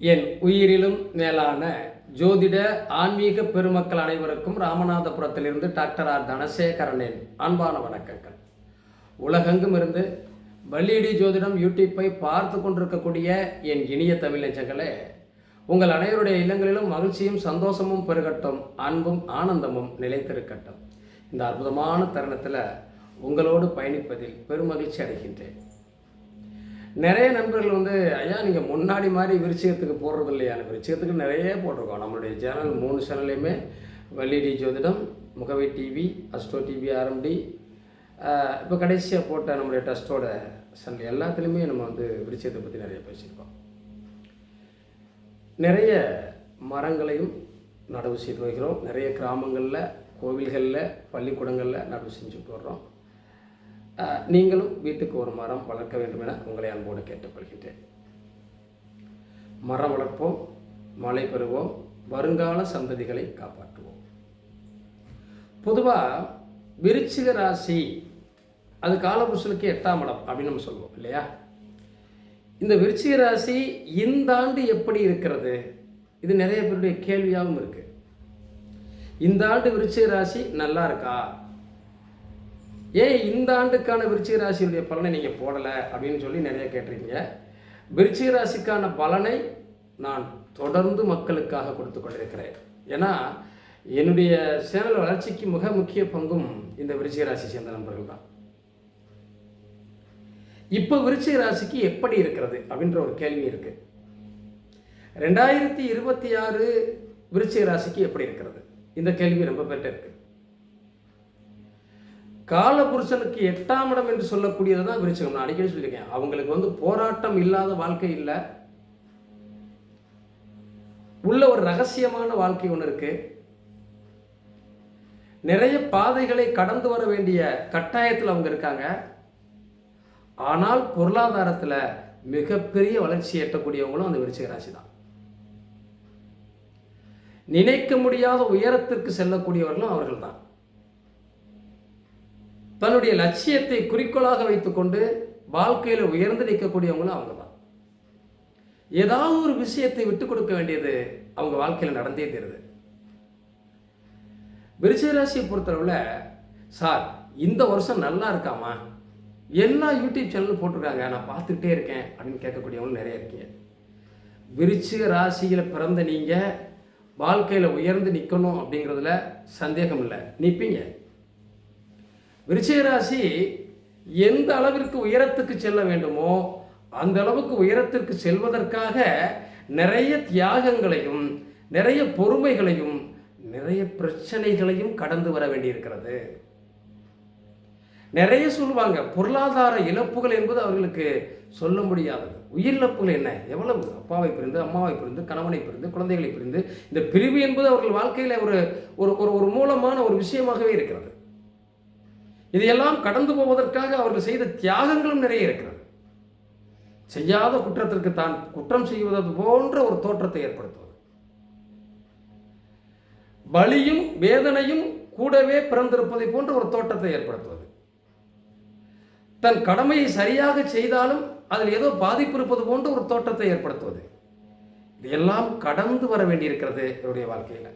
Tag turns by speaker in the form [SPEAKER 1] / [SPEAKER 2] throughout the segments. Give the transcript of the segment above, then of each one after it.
[SPEAKER 1] என் உயிரிலும் மேலான ஜோதிட ஆன்மீக பெருமக்கள் அனைவருக்கும் ராமநாதபுரத்திலிருந்து டாக்டர் ஆர் தனசேகரனின் அன்பான வணக்கங்கள். உலகெங்கும் இருந்து வள்ளியடி ஜோதிடம் யூடியூப்பை பார்த்து கொண்டிருக்கக்கூடிய என் இனிய தமிழ் நெஞ்சங்களே, உங்கள் அனைவருடைய இல்லங்களிலும் மகிழ்ச்சியும் சந்தோஷமும் பெருகட்டும், அன்பும் ஆனந்தமும் நிலைத்திருக்கட்டும். இந்த அற்புதமான தருணத்தில் உங்களோடு பயணிப்பதில் பெருமகிழ்ச்சி அடைகின்றேன். நிறைய நண்பர்கள் ஐயா நீங்கள் முன்னாடி மாதிரி விருச்சிகத்துக்கு போடுறது இல்லையா? விருச்சிகத்துக்கு நிறைய போட்டிருக்கோம். நம்மளுடைய சேனல் 3 சேனல்லையுமே வள்ளியடி ஜோதிடம், Mugavai TV, astro TV RMT, இப்போ கடைசியாக போட்ட நம்மளுடைய ட்ரஸ்ட்டோட சேனல் எல்லாத்துலேயுமே நம்ம விருச்சிகத்தை பற்றி நிறைய பேசியிருக்கோம். நிறைய மரங்களையும் நடவு செய்து வருகிறோம். நிறைய கிராமங்களில், கோவில்களில், பள்ளிக்கூடங்களில் நடவு செஞ்சுட்டு வர்றோம். நீங்களும் வீட்டுக்கு ஒரு மரம் வளர்க்க வேண்டும் என உங்களை அன்போடு கேட்டுக்கொள்கின்றேன். மரம் வளர்ப்போம், மழை பெறுவோம், வருங்கால சந்ததிகளை காப்பாற்றுவோம். பொதுவாக விருச்சிக ராசி அது காலபுருஷனுக்கு 8ஆம் இடம் அப்படின்னு நம்ம சொல்லுவோம் இல்லையா? இந்த விருச்சிக ராசி இந்த ஆண்டு எப்படி இருக்கிறது? இது நிறைய பேருடைய கேள்வியாகவும் இருக்கு. இந்த ஆண்டு விருச்சிக ராசி நல்லா இருக்கா? ஏன் இந்த ஆண்டுக்கான விருச்சிக ராசியுடைய பலனை நீங்கள் போடலை அப்படின்னு சொல்லி நிறைய கேட்டிருக்கீங்க. விருச்சிக ராசிக்கான பலனை நான் தொடர்ந்து மக்களுக்காக கொடுத்து கொண்டிருக்கிறேன். ஏன்னா என்னுடைய சேனல் வளர்ச்சிக்கு மிக முக்கிய பங்கும் இந்த விருச்சிக ராசி சேர்ந்த நண்பர்கள் தான். இப்போ விருச்சிக ராசிக்கு எப்படி இருக்கிறது அப்படின்ற ஒரு கேள்வி இருக்கு. 2026 விருச்சிக ராசிக்கு எப்படி இருக்கிறது? இந்த கேள்வி ரொம்ப பேர்ட்ட இருக்கு. காலபுருஷனுக்கு 8ஆம் இடம் என்று சொல்லக்கூடியது தான் விருச்சிகம். நான் அடிக்கடி சொல்லியிருக்கேன், அவங்களுக்கு போராட்டம் இல்லாத வாழ்க்கை இல்லை, உள்ள ஒரு ரகசியமான வாழ்க்கை ஒன்று இருக்கு. நிறைய பாதைகளை கடந்து வர வேண்டிய கட்டாயத்தில் அவங்க இருக்காங்க. ஆனால் பொருளாதாரத்தில் மிகப்பெரிய வளர்ச்சி எட்டக்கூடியவங்களும் அந்த விருச்சிக ராசி தான். நினைக்க முடியாத உயரத்திற்கு செல்லக்கூடியவர்களும் அவர்கள் தான். தன்னுடைய லட்சியத்தை குறிக்கோளாக வைத்துக்கொண்டு வாழ்க்கையில் உயர்ந்து நிற்கக்கூடியவங்களும் அவங்க தான். ஏதாவது ஒரு விஷயத்தை விட்டு கொடுக்க வேண்டியது அவங்க வாழ்க்கையில் நடந்தே தருது. விருச்சிக ராசியை பொறுத்தளவில், சார் இந்த வருஷம் நல்லா இருக்காமா, எல்லா யூடியூப் சேனலும் போட்டிருக்காங்க, நான் பார்த்துக்கிட்டே இருக்கேன் அப்படின்னு கேட்கக்கூடியவங்களும் நிறைய இருக்கீங்க. விருச்சிக ராசியில் பிறந்த நீங்கள் வாழ்க்கையில் உயர்ந்து நிற்கணும் அப்படிங்கிறதுல சந்தேகம் இல்லை, நிற்பீங்க. விருச்சிக ராசி எந்த அளவிற்கு உயரத்துக்கு செல்ல வேண்டுமோ அந்த அளவுக்கு உயரத்திற்கு செல்வதற்காக நிறைய தியாகங்களையும், நிறைய பொறுமைகளையும், நிறைய பிரச்சனைகளையும் கடந்து வர வேண்டியிருக்கிறது. நிறைய சொல்லுவாங்க, பொருளாதார இழப்புகள் என்பது அவர்களுக்கு சொல்ல முடியாதது. உயிரிழப்புகள் என்ன, எவ்வளவு அப்பாவை பிரிந்து, அம்மாவை பிரிந்து, கணவனை பிரிந்து, குழந்தைகளை பிரிந்து, இந்த பிரிவு என்பது அவர்கள் வாழ்க்கையில் ஒரு மூலமான ஒரு விஷயமாகவே இருக்கிறது. இதையெல்லாம் கடந்து போவதற்காக அவர்கள் செய்த தியாகங்களும் நிறைய இருக்கிறது. செய்யாத குற்றத்திற்கு தான் குற்றம் செய்வது போன்ற ஒரு தோற்றத்தை ஏற்படுத்துவது, வலியும் வேதனையும் கூடவே பிறந்திருப்பதை போன்ற ஒரு தோற்றத்தை ஏற்படுத்துவது, தன் கடமையை சரியாக செய்தாலும் அதில் ஏதோ பாதிப்பு இருப்பது போன்ற ஒரு தோற்றத்தை ஏற்படுத்துவது, இதையெல்லாம் கடந்து வர வேண்டியிருக்கிறது என்னுடைய வாழ்க்கையில்.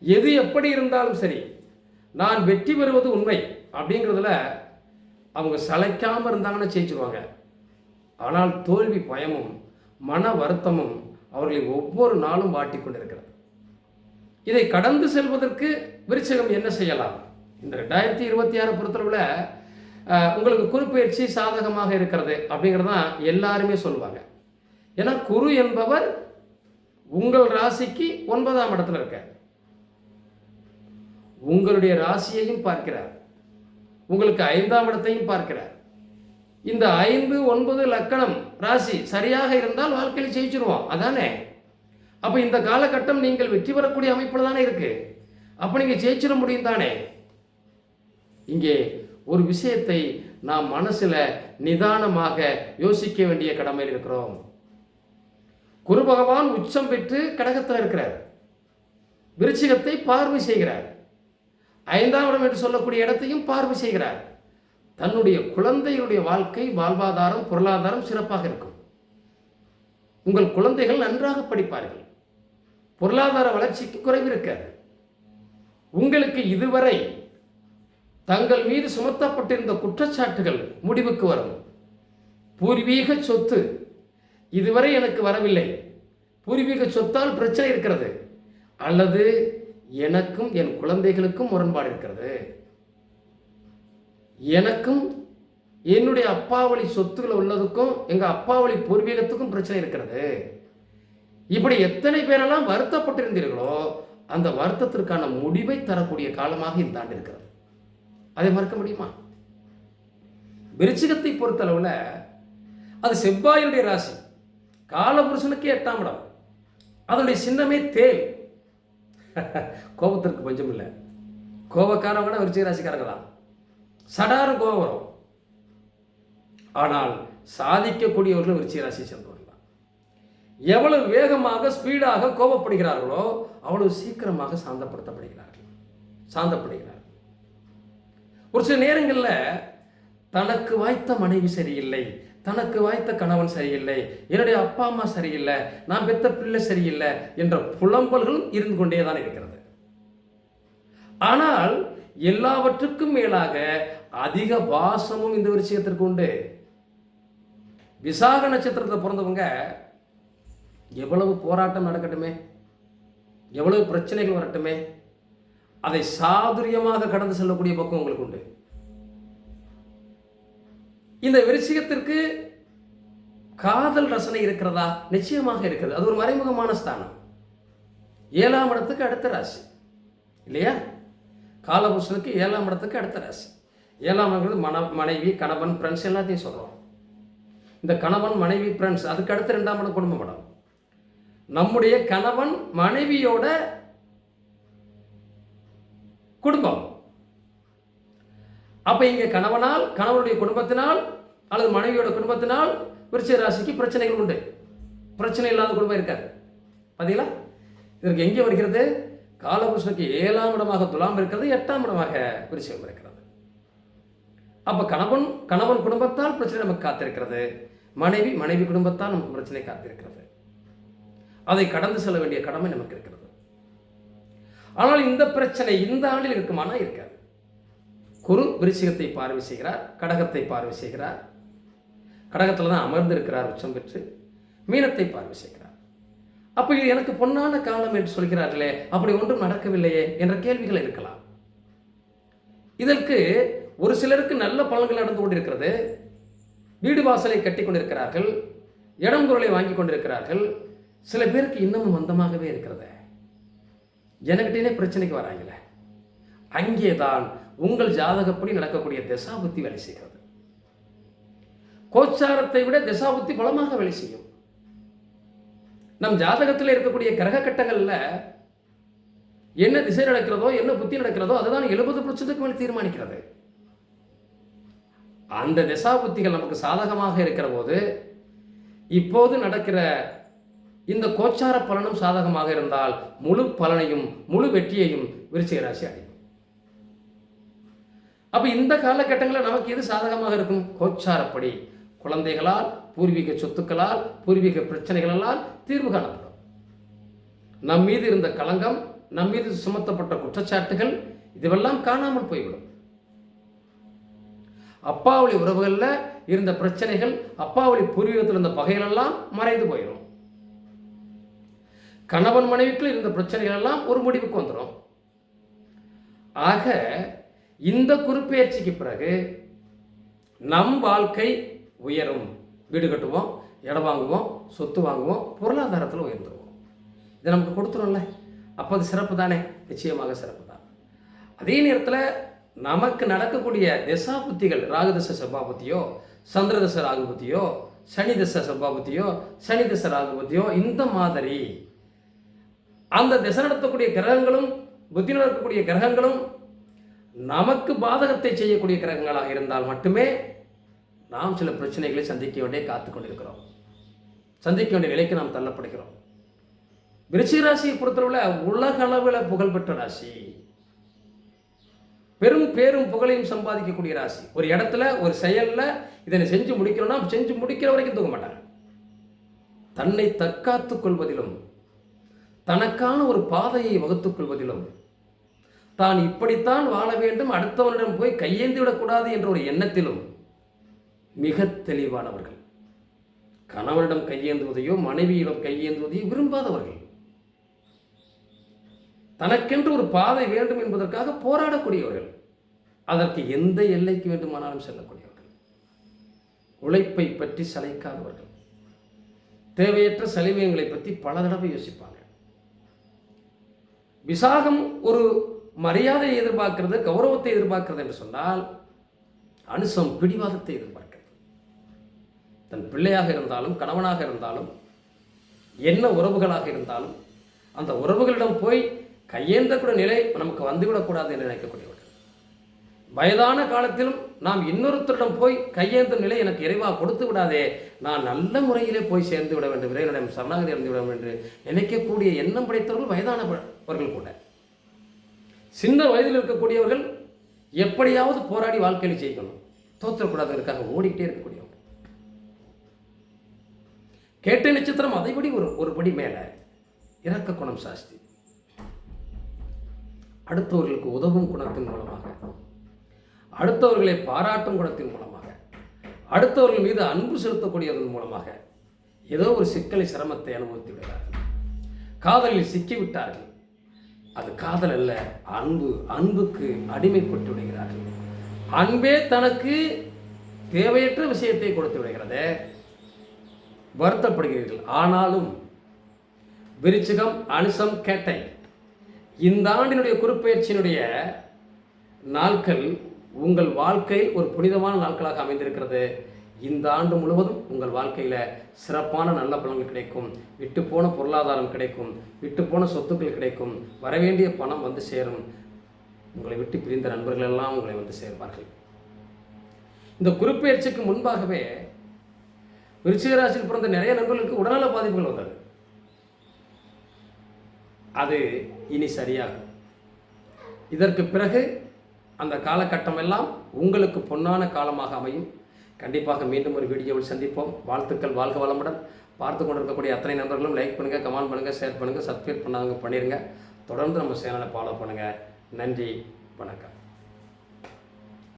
[SPEAKER 1] எது எப்படி இருந்தாலும் சரி, நான் வெற்றி பெறுவது உண்மை அப்படிங்கிறதுல அவங்க சளைக்காமல் இருந்தாங்கன்னா ஜெயிச்சிருவாங்க. ஆனால் தோல்வி பயமும் மன வருத்தமும் அவர்களை ஒவ்வொரு நாளும் வாட்டி கொண்டிருக்கிறது. இதை கடந்து செல்வதற்கு விருச்சிகம் என்ன செய்யலாம்? இந்த 2026 பொறுத்தளவில் உங்களுக்கு குரு பயிற்சி சாதகமாக இருக்கிறது அப்படிங்கிறது தான் எல்லாருமே சொல்லுவாங்க. ஏன்னா குரு என்பவர் உங்கள் ராசிக்கு 9ஆம் இடத்துல இருக்க, உங்களுடைய ராசியையும் பார்க்கிறார், உங்களுக்கு 5ஆம் இடத்தையும் பார்க்கிறார். இந்த 5, 9 லக்கணம் ராசி சரியாக இருந்தால் வாழ்க்கையில் ஜெயிச்சிருவோம், அதானே? அப்ப இந்த காலகட்டம் நீங்கள் வெற்றி பெறக்கூடிய அமைப்பில் தானே இருக்கு. அப்ப நீங்க ஜெயிச்சிட முடியும் தானே? இங்கே ஒரு விஷயத்தை நாம் மனசுல நிதானமாக யோசிக்க வேண்டிய கடமையில் இருக்கிறோம். குரு பகவான் உச்சம் பெற்று கடகத்தில் இருக்கிறார், விருச்சிகத்தை பார்வை செய்கிறார், 5ஆம் இடம் என்று சொல்லக்கூடிய இடத்தையும் பார்வை செய்கிறார். தன்னுடைய குழந்தையுடைய வாழ்க்கை, வாழ்வாதாரம், பொருளாதாரம் சிறப்பாக இருக்கும். உங்கள் குழந்தைகள் நன்றாக படிப்பார்கள். பொருளாதார வளர்ச்சிக்கு குறைவு இருக்காது. உங்களுக்கு இதுவரை தங்கள் மீது சுமத்தப்பட்டிருந்த குற்றச்சாட்டுகள் முடிவுக்கு வரும். பூர்வீக சொத்து இதுவரை எனக்கு வரவில்லை, பூர்வீக சொத்தால் பிரச்சனை இருக்கிறது, அல்லது எனக்கும் என் குழந்தைகளுக்கும் முரண்பாடு இருக்கிறது, எனக்கும் என்னுடைய அப்பாவளி சொத்துக்கள் உள்ளதுக்கும் எங்கள் அப்பாவளி பூர்வீகத்துக்கும் பிரச்சனை இருக்கிறது. இப்படி எத்தனை பேரெல்லாம் வருத்தப்பட்டிருந்தீர்களோ அந்த வருத்தத்திற்கான முடிவை தரக்கூடிய காலமாக இந்த ஆண்டு இருக்கிறது. அதை மறக்க முடியுமா? விருச்சிகத்தை பொறுத்தளவில் அது செவ்வாயுடைய ராசி, காலபுருஷனுக்கு 8ஆம் இடம், அதனுடைய சின்னமே தேல். கோபத்திற்கு பஞ்சம் இல்லை. கோபக்காரவங்க விருச்சிக ராசிக்காரங்க தான். சடாரம் கோபம் வரும். ஆனால் சாதிக்கக்கூடியவர்கள் விருச்சிக ராசியை சேர்ந்தவர்கள் தான். எவ்வளவு வேகமாக ஸ்பீடாக கோபப்படுகிறார்களோ அவ்வளவு சீக்கிரமாக சாந்தப்படுத்தப்படுகிறார்கள். ஒரு சில நேரங்களில் தனக்கு வாய்த்த மனைவி சரியில்லை, தனக்கு வாய்த்த கணவன் சரியில்லை, என்னுடைய அப்பா அம்மா சரியில்லை, நான் பெத்த பிள்ளை சரியில்லை என்ற புலம்பல்களும் இருந்து கொண்டே தான் இருக்கிறது. ஆனால் எல்லாவற்றுக்கும் மேலாக அதிக பாசமும் இந்த விஷயத்திற்கு உண்டு. விசாக நட்சத்திரத்தில் பிறந்தவங்க எவ்வளவு போராட்டம் நடக்கட்டுமே, எவ்வளவு பிரச்சனைகள் வரட்டுமே, அதை சாதுரியமாக கடந்து செல்லக்கூடிய பக்கம் உங்களுக்கு உண்டு. இந்த விருச்சிகத்திற்கு காதல் ரசனை இருக்கிறதா? நிச்சயமாக இருக்கிறது. அது ஒரு மறைமுகமான ஸ்தானம். 7ஆம் இடத்துக்கு அடுத்த ராசி இல்லையா? காலபுருஷனுக்கு 7ஆம் இடத்துக்கு அடுத்த ராசி. 7ஆம் இடங்கிறது மனைவி, கணவன், ஃப்ரெண்ட்ஸ் எல்லாத்தையும் சொல்றோம். இந்த கணவன், மனைவி, ஃப்ரெண்ட்ஸ் அதுக்கு அடுத்த 2ஆம் இடம் குடும்பம் இடம். நம்முடைய கணவன் மனைவியோட குடும்பம். அப்ப இங்க கணவனால், கணவனுடைய குடும்பத்தினால் அல்லது மனைவியோட குடும்பத்தினால் விருச்சிக ராசிக்கு பிரச்சனைகள் உண்டு. பிரச்சனை இல்லாத குடும்பம் இருக்காது. பாத்தீங்களா? இதற்கு எங்கே வருகிறது? காலபுருஷனுக்கு 7ஆம் இடமாக துலாம் இருக்கிறது, 8ஆம் இடமாக விருச்சிகம் இருக்கிறது. அப்ப கணவன் குடும்பத்தால் பிரச்சனை நமக்கு காத்திருக்கிறது, மனைவி குடும்பத்தால் நமக்கு பிரச்சனை காத்திருக்கிறது. அதை கடந்து செல்ல வேண்டிய கடமை நமக்கு இருக்கிறது. ஆனால் இந்த பிரச்சனை இந்த ஆண்டில் இருக்குமானா இருக்காது. குரு விருச்சிகத்தை பார்வை செய்கிறார், கடகத்தை பார்வை செய்கிறார், கடகத்தில் தான் அமர்ந்து இருக்கிறார் உச்சம் பெற்று, மீனத்தை பார்வை செய்கிறார். அப்ப இது எனக்கு பொன்னான காலம் என்று சொல்கிறார்களே, அப்படி ஒன்றும் நடக்கவில்லையே என்ற கேள்விகள் இருக்கலாம். இதற்கு ஒரு சிலருக்கு நல்ல பலன்கள் நடந்து கொண்டிருக்கிறது. வீடு வாசலை கட்டி கொண்டிருக்கிறார்கள், இடம் பொருளை வாங்கி கொண்டிருக்கிறார்கள். சில பேருக்கு இன்னமும் மந்தமாகவே இருக்கிறது. எனக்கிட்டே பிரச்சனைக்கு வராங்களே, அங்கேதான் உங்கள் ஜாதகப்படி நடக்கக்கூடிய தசாபுத்தி வேலை செய்கிறது. கோச்சாரத்தை விட தசாபுத்தி பலமாக வேலை செய்யும். நம் ஜாதகத்தில் இருக்கக்கூடிய கிரக கட்டங்கள்ல என்ன திசை நடக்கிறதோ, என்ன புத்தி நடக்கிறதோ அதுதான் 70% மேல் தீர்மானிக்கிறது. அந்த தசாபுத்திகள் நமக்கு சாதகமாக இருக்கிற போது இப்போது நடக்கிற இந்த கோச்சார பலனும் சாதகமாக இருந்தால் முழு பலனையும் முழு வெற்றியையும் விருச்சிக ராசி அடையும். அப்ப இந்த காலகட்டங்களில் நமக்கு எது சாதகமாக இருக்கும்? கோச்சாரப்படி குழந்தைகளால், பூர்வீக சொத்துக்களால், பூர்வீக பிரச்சனைகளால் தீர்வு காணப்படும். நம் மீது இருந்த களங்கம், நம் மீது சுமத்தப்பட்ட குற்றச்சாட்டுகள் இதுவெல்லாம் காணாமல் போய்விடும். அப்பாவளி உறவுகளில் இருந்த பிரச்சனைகள், அப்பாவளி பூர்வீகத்தில் இருந்த பகைகள் எல்லாம் மறைந்து போயிடும். கணவன் மனைவிக்குள் இருந்த பிரச்சனைகள் எல்லாம் ஒரு முடிவுக்கு வந்துடும். ஆக இந்த குருப்பெயர்ச்சிக்கு பிறகு நம் வாழ்க்கை உயரும். வீடு கட்டுவோம், இடம் வாங்குவோம், சொத்து வாங்குவோம், பொருளாதாரத்தில் உயர்ந்துருவோம். இதை நமக்கு கொடுத்துரும்ல, அப்போ அது சிறப்பு தானே? நிச்சயமாக சிறப்பு தான். அதே நேரத்தில் நமக்கு நடக்கக்கூடிய தசா புத்திகள், ராகுதச செவ்வாபுத்தியோ, சந்திரதச ராகுபுத்தியோ, சனி தச செவ்வாபுத்தியோ, சனி தச ராகுபுத்தியோ, இந்த மாதிரி அந்த திசை நடத்தக்கூடிய கிரகங்களும் புத்தி நடக்கக்கூடிய கிரகங்களும் நமக்கு பாதகத்தை செய்யக்கூடிய கிரகங்களாக இருந்தால் மட்டுமே நாம் சில பிரச்சனைகளை சந்திக்க வேண்டிய காத்து கொண்டிருக்கிறோம், சந்திக்க வேண்டிய நிலைக்கு நாம் தள்ளப்படுகிறோம். விருச்சிக ராசியை பொறுத்தளவில் உலக அளவில் புகழ்பெற்ற ராசி, பெரும் பேரும் புகழையும் சம்பாதிக்கக்கூடிய ராசி. ஒரு இடத்துல ஒரு செயல்ல இதனை செஞ்சு முடிக்கணும்னா செஞ்சு முடிக்கிற வரைக்கும் தூங்க மாட்டாங்க. தன்னை தற்காத்துக் கொள்வதிலும் தனக்கான ஒரு பாதையை வகுத்துக் கொள்வதிலும் தான் இப்படித்தான் வாழ வேண்டும், அடுத்தவனிடம் போய் கையேந்தி விடக்கூடாது என்ற ஒரு எண்ணத்திலும் மிக தெளிவானவர்கள். கணவனிடம் கையேந்துவதையோ மனைவியிடம் கையேந்துவதையோ விரும்பாதவர்கள். தனக்கென்று ஒரு பாதை வேண்டும் என்பதற்காக போராடக்கூடியவர்கள். அதற்கு எந்த எல்லைக்கு வேண்டுமானாலும் செல்லக்கூடியவர்கள். உழைப்பை பற்றி சளைக்காதவர்கள். தேவையற்ற செலவியங்களை பற்றி பல தடவை யோசிப்பாங்க. விசாகம் ஒரு மரியாதையை எதிர்பார்க்கிறது, கௌரவத்தை எதிர்பார்க்கிறது என்று சொன்னால், அனுசம் பிடிவாதத்தை எதிர்பார்க்கிறது. தன் பிள்ளையாக இருந்தாலும் கணவனாக இருந்தாலும் என்ன உறவுகளாக இருந்தாலும் அந்த உறவுகளிடம் போய் கையேந்தக்கூடிய நிலை நமக்கு வந்துவிடக்கூடாது என்று நினைக்கக்கூடியவர்கள். வயதான காலத்திலும் நாம் இன்னொருத்தரிடம் போய் கையேந்தும் நிலை எனக்கு இறைவா கொடுத்து விடாதே, நான் நல்ல முறையிலே போய் சேர்ந்து விட வேண்டும், இறைவனிடம் சரணாகதி அடைந்து விட வேண்டும் என்று நினைக்கக்கூடிய எண்ணம் படைத்தவர்கள் வயதானவர்கள் கூட. சின்ன வயதில் இருக்கக்கூடியவர்கள் எப்படியாவது போராடி வாழ்க்கையில் ஜெயிக்கணும், தோற்றக்கூடாததற்காக ஓடிக்கிட்டே இருக்கக்கூடியவர்கள். கேட்ட நட்சத்திரம் அதைப்படி ஒரு படி மேலே இரக்க குணம் சாஸ்தி. அடுத்தவர்களுக்கு உதவும் குணத்தின் மூலமாக, அடுத்தவர்களை பாராட்டும் குணத்தின் மூலமாக, அடுத்தவர்கள் மீது அன்பு செலுத்தக்கூடியதன் மூலமாக ஏதோ ஒரு சிக்கலை சிரமத்தை அனுபவித்து விடுகிறார்கள். காதலில் சிக்கிவிட்டார்கள். அது காதல் அல்ல, அன்பு. அன்புக்கு அடிமைப்பட்டு விடுகிறார்கள். அன்பே தனக்கு தேவையற்ற விஷயத்தை கொடுத்து விடுகிறது. வருத்தப்படுகிறீர்கள். ஆனாலும் விருச்சிகம், அனுசம், கேட்டை இந்த ஆண்டினுடைய குருப்பெயர்ச்சியினுடைய நாட்கள் உங்கள் வாழ்க்கையில் ஒரு புனிதமான நாட்களாக அமைந்திருக்கிறது. இந்த ஆண்டு முழுவதும் உங்கள் வாழ்க்கையில் சிறப்பான நல்ல பலன்கள் கிடைக்கும். விட்டுப்போன பொருளாதாரம் கிடைக்கும், விட்டுப்போன சொத்துக்கள் கிடைக்கும், வரவேண்டிய பணம் வந்து சேரும். உங்களை விட்டு பிரிந்த நண்பர்கள் எல்லாம் உங்களை வந்து சேர்வார்கள். இந்த குருப்பெயர்ச்சிக்கு முன்பாகவே விருச்சிக ராசியில் பிறந்த நிறைய நண்பர்களுக்கு உடல்நல பாதிப்புகள் வந்தது. அது இனி சரியாகும். இதற்கு பிறகு அந்த காலகட்டம் எல்லாம் உங்களுக்கு பொன்னான காலமாக அமையும். கண்டிப்பாக மீண்டும் ஒரு வீடியோவில் சந்திப்போம். வாழ்த்துக்கள். வாழ்க வளமுடன். பார்த்து கொண்டிருக்கக்கூடிய அத்தனை நண்பர்களும் லைக் பண்ணுங்கள், கமெண்ட் பண்ணுங்கள், ஷேர் பண்ணுங்கள், சப்ஸ்கிரைப் பண்ணாதவங்க பண்ணிடுங்க. தொடர்ந்து நம்ம சேனலை ஃபாலோ பண்ணுங்கள். நன்றி, வணக்கம்.